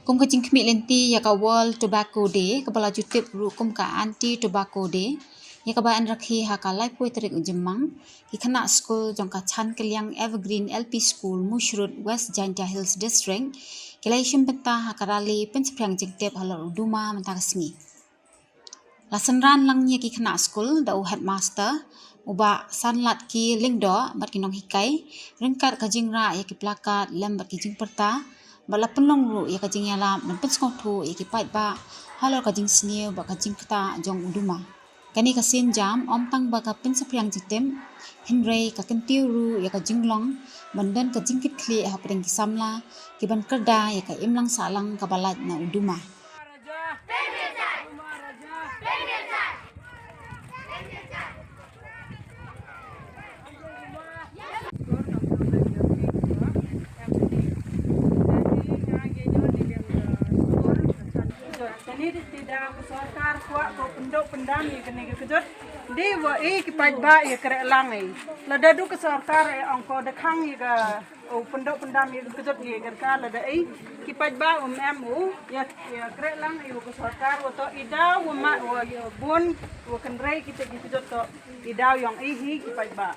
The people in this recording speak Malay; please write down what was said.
Kum kajing kmi lenti ya ka World Tobacco Day ka bala jutip ru kum ka Anti Tobacco Day ya ka ba an rakhi ha ka lai poi tarik ujemang ki khana school jong ka chan kelyang Evergreen LP School Mushrut West Jaintia Hills District kilai shim benta ha ka rali pensprang jingtep halor duma menta kasmi lasan ran lang ye ki khana school da u headmaster uba sanlat ki lingdo bat kinong hikai ringkat kajing ra ya ki plakat lem bat ki jing perta bala penlong ru ya kajing yala men penskong thu ya ki pait ba halor kajing snie ba kajing kta jong uduma kani kasin jam om tang ba ka pensprang jitem hinrei ka kentiu ru ya kajing long mandan kajing kit kli ha pring ki samla ki ban kerda ya ka imlang salang ka balat na uduma Ini tidak sarkar kuat ko pendok pendam ya kene kejut di wa kipat ba ya kere lang lada du ke sarkar angko de khang ya o pendok pendam ya kejut ya kerka lada kipat ba mu ya kere lang ya ko sarkar wa to ida wa ma wa bun wa kenrei kita kejut to ida yang kipat ba